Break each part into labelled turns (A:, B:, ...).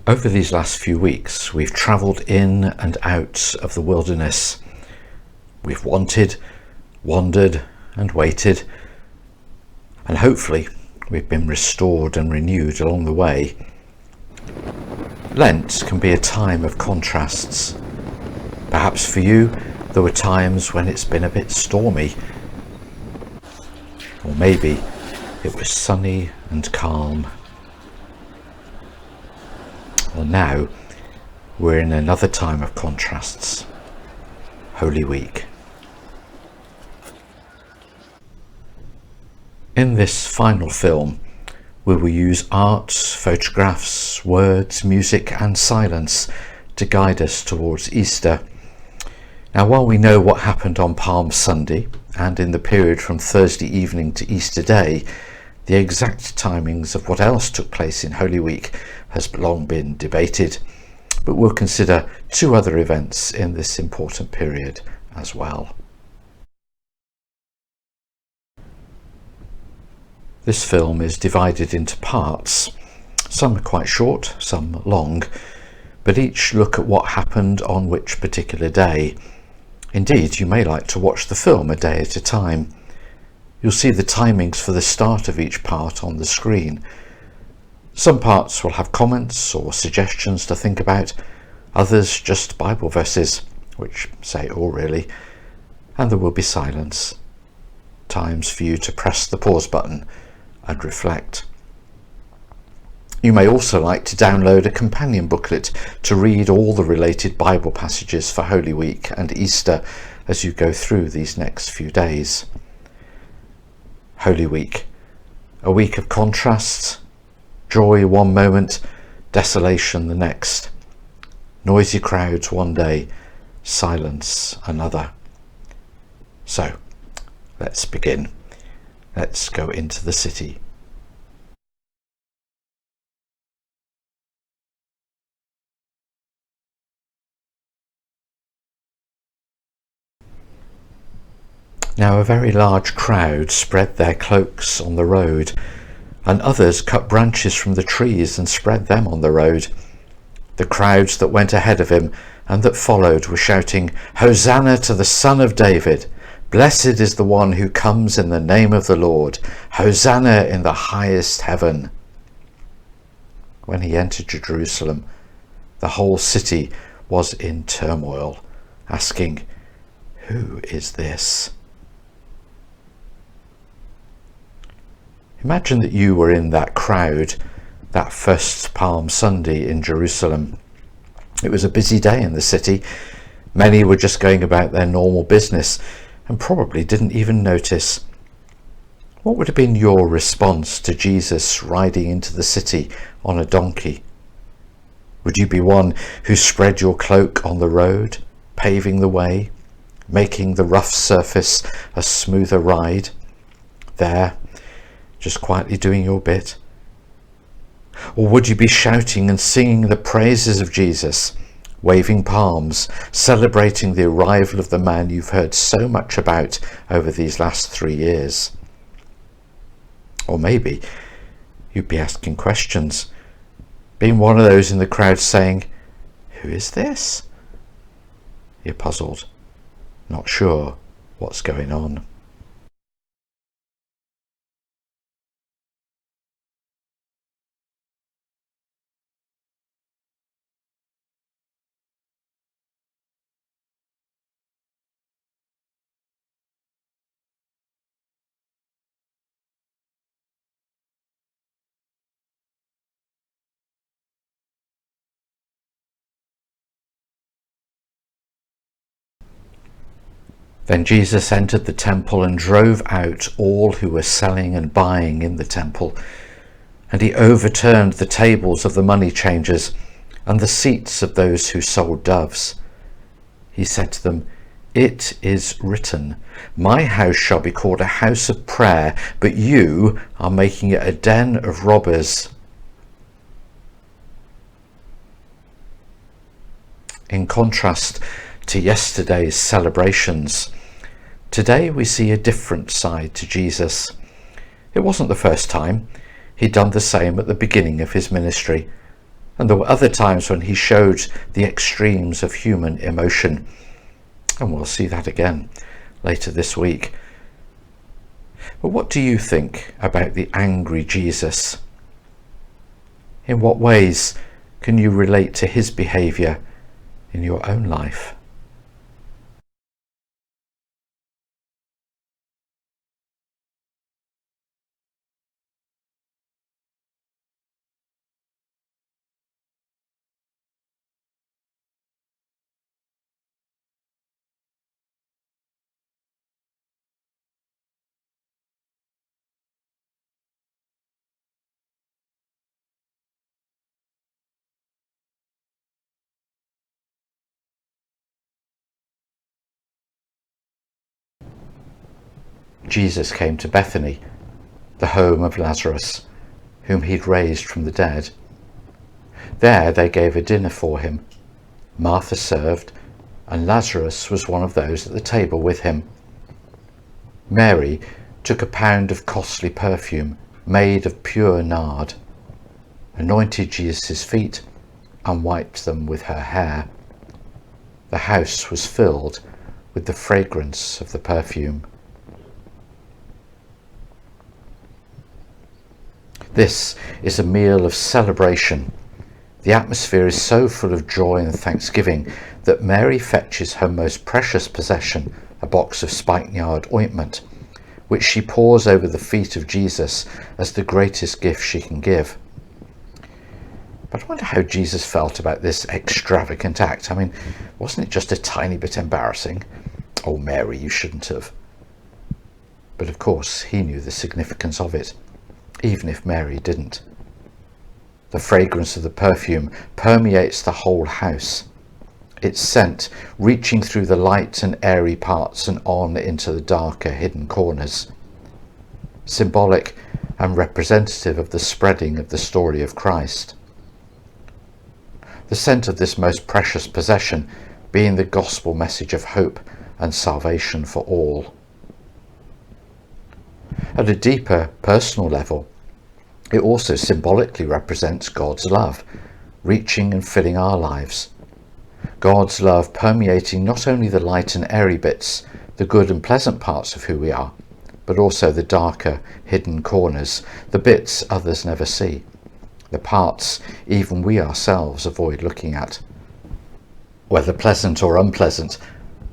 A: Over these last few weeks, we've travelled in and out of the wilderness. We've wandered and waited, and hopefully we've been restored and renewed along the way. Lent can be a time of contrasts. Perhaps for you, there were times when it's been a bit stormy, or maybe it was sunny and calm. Well, now we're in another time of contrasts, Holy Week. In this final film, we will use art, photographs, words, music and silence to guide us towards Easter. Now, while we know what happened on Palm Sunday and in the period from Thursday evening to Easter Day, the exact timings of what else took place in Holy Week has long been debated, but we'll consider two other events in this important period as well. This film is divided into parts. Some are quite short, some long, but each look at what happened on which particular day. Indeed, you may like to watch the film a day at a time. You'll see the timings for the start of each part on the screen. Some parts will have comments or suggestions to think about, others just Bible verses, which say it all really, and there will be silence. Times for you to press the pause button and reflect. You may also like to download a companion booklet to read all the related Bible passages for Holy Week and Easter as you go through these next few days. Holy Week, a week of contrasts, joy one moment, desolation the next, noisy crowds one day, silence another. So, let's begin. Let's go into the city. Now a very large crowd spread their cloaks on the road, and others cut branches from the trees and spread them on the road. The crowds that went ahead of him and that followed were shouting, "Hosanna to the Son of David! Blessed is the one who comes in the name of the Lord! Hosanna in the highest heaven!" When he entered Jerusalem, the whole city was in turmoil, asking, "Who is this?" Imagine that you were in that crowd that first Palm Sunday in Jerusalem. It was a busy day in the city. Many were just going about their normal business and probably didn't even notice. What would have been your response to Jesus riding into the city on a donkey? Would you be one who spread your cloak on the road, paving the way, making the rough surface a smoother ride? There, just quietly doing your bit? Or would you be shouting and singing the praises of Jesus, waving palms, celebrating the arrival of the man you've heard so much about over these last 3 years? Or maybe you'd be asking questions, being one of those in the crowd saying, "Who is this?" You're puzzled, not sure what's going on. Then Jesus entered the temple and drove out all who were selling and buying in the temple, and he overturned the tables of the money changers and the seats of those who sold doves. He said to them, "It is written, 'My house shall be called a house of prayer, but you are making it a den of robbers.'" In contrast to yesterday's celebrations, today we see a different side to Jesus. It wasn't the first time. He'd done the same at the beginning of his ministry. And there were other times when he showed the extremes of human emotion. And we'll see that again later this week. But what do you think about the angry Jesus? In what ways can you relate to his behaviour in your own life? Jesus came to Bethany, the home of Lazarus, whom he'd raised from the dead. There they gave a dinner for him. Martha served, and Lazarus was one of those at the table with him. Mary took a pound of costly perfume made of pure nard, anointed Jesus' feet, and wiped them with her hair. The house was filled with the fragrance of the perfume. This is a meal of celebration. The atmosphere is so full of joy and thanksgiving that Mary fetches her most precious possession, a box of spikenard ointment, which she pours over the feet of Jesus as the greatest gift she can give. But I wonder how Jesus felt about this extravagant act. I mean, wasn't it just a tiny bit embarrassing? Oh, Mary, you shouldn't have. But of course, he knew the significance of it, even if Mary didn't. The fragrance of the perfume permeates the whole house. Its scent reaching through the light and airy parts and on into the darker hidden corners. Symbolic and representative of the spreading of the story of Christ. The scent of this most precious possession being the gospel message of hope and salvation for all. At a deeper personal level, it also symbolically represents God's love, reaching and filling our lives. God's love permeating not only the light and airy bits, the good and pleasant parts of who we are, but also the darker, hidden corners, the bits others never see, the parts even we ourselves avoid looking at. Whether pleasant or unpleasant,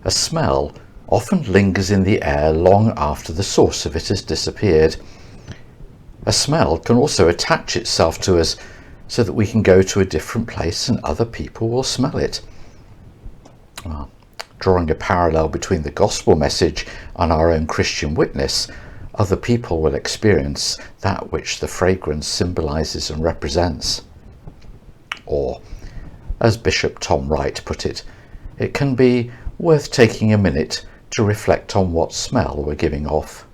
A: a smell often lingers in the air long after the source of it has disappeared. A smell can also attach itself to us so that we can go to a different place and other people will smell it. Well, drawing a parallel between the gospel message and our own Christian witness, other people will experience that which the fragrance symbolises and represents. Or, as Bishop Tom Wright put it, it can be worth taking a minute to reflect on what smell we're giving off.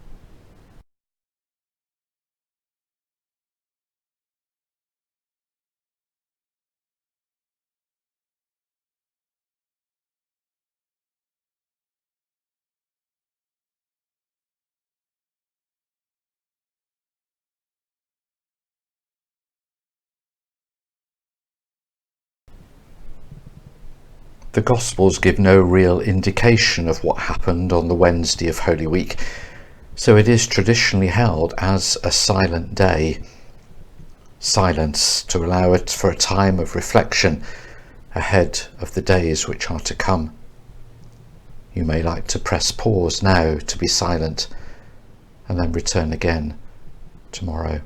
A: The Gospels give no real indication of what happened on the Wednesday of Holy Week, so it is traditionally held as a silent day. Silence to allow it for a time of reflection ahead of the days which are to come. You may like to press pause now to be silent and then return again tomorrow.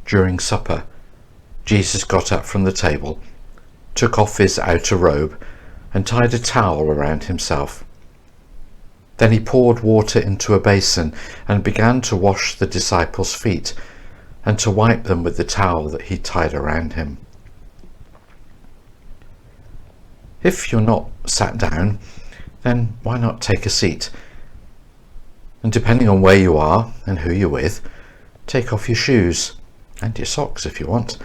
A: During supper, Jesus got up from the table, took off his outer robe, and tied a towel around himself. Then he poured water into a basin and began to wash the disciples' feet and to wipe them with the towel that he tied around him. If you're not sat down, then why not take a seat? And depending on where you are and who you're with, take off your shoes and your socks if you want.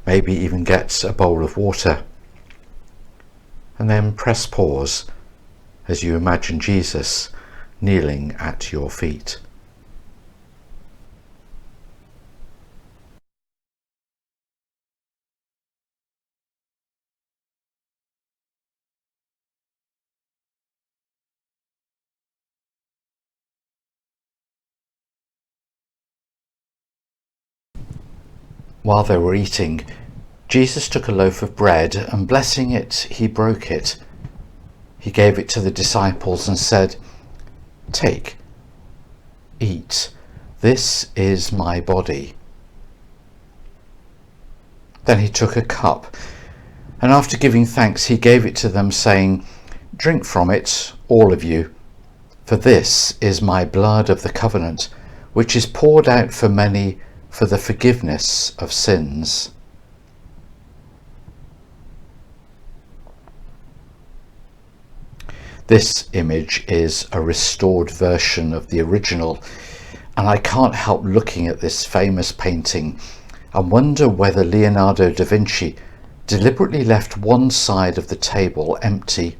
A: Maybe even get a bowl of water. And then press pause as you imagine Jesus kneeling at your feet. While they were eating, Jesus took a loaf of bread and blessing it, he broke it. He gave it to the disciples and said, "Take, eat, this is my body." Then he took a cup, and after giving thanks he gave it to them, saying, "Drink from it, all of you, for this is my blood of the covenant, which is poured out for many for the forgiveness of sins." This image is a restored version of the original, and I can't help looking at this famous painting and wonder whether Leonardo da Vinci deliberately left one side of the table empty.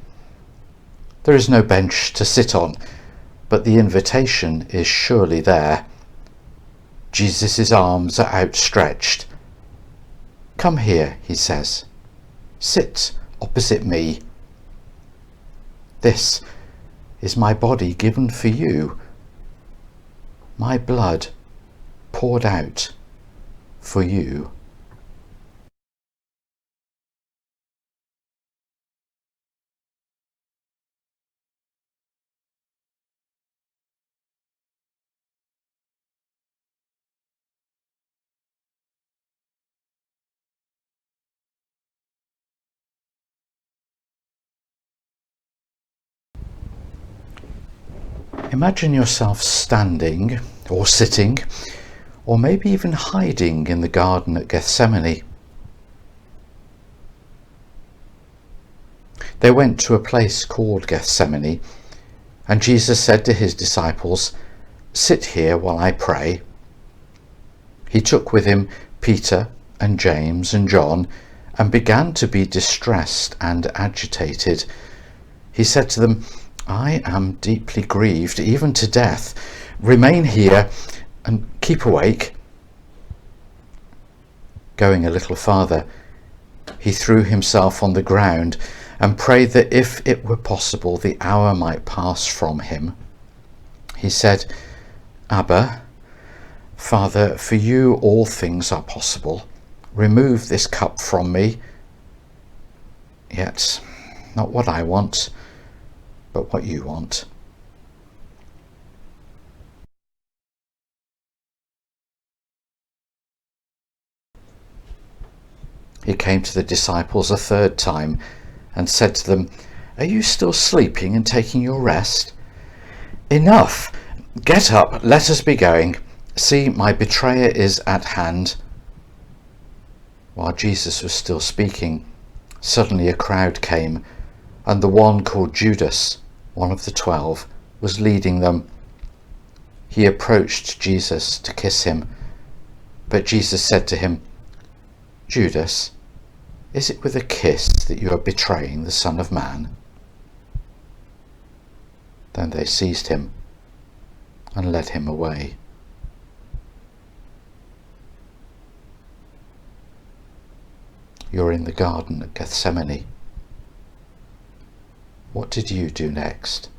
A: There is no bench to sit on, but the invitation is surely there. Jesus' arms are outstretched. "Come here," he says. "Sit opposite me. This is my body given for you, my blood poured out for you." Imagine yourself standing or sitting or maybe even hiding in the garden at Gethsemane. They went to a place called Gethsemane, and Jesus said to his disciples, "Sit here while I pray." He took with him Peter and James and John and began to be distressed and agitated. He said to them, "I am deeply grieved, even to death. Remain here and keep awake." Going a little farther, he threw himself on the ground and prayed that if it were possible, the hour might pass from him. He said, "Abba, Father, for you all things are possible. Remove this cup from me. Yet not what I want, but what you want." He came to the disciples a third time and said to them, "Are you still sleeping and taking your rest? Enough! Get up, let us be going. See, my betrayer is at hand." While Jesus was still speaking, suddenly a crowd came, and the one called Judas, one of the 12, was leading them. He approached Jesus to kiss him, but Jesus said to him, "Judas, is it with a kiss that you are betraying the Son of Man?" Then they seized him and led him away. You're in the garden at Gethsemane. What did you do next?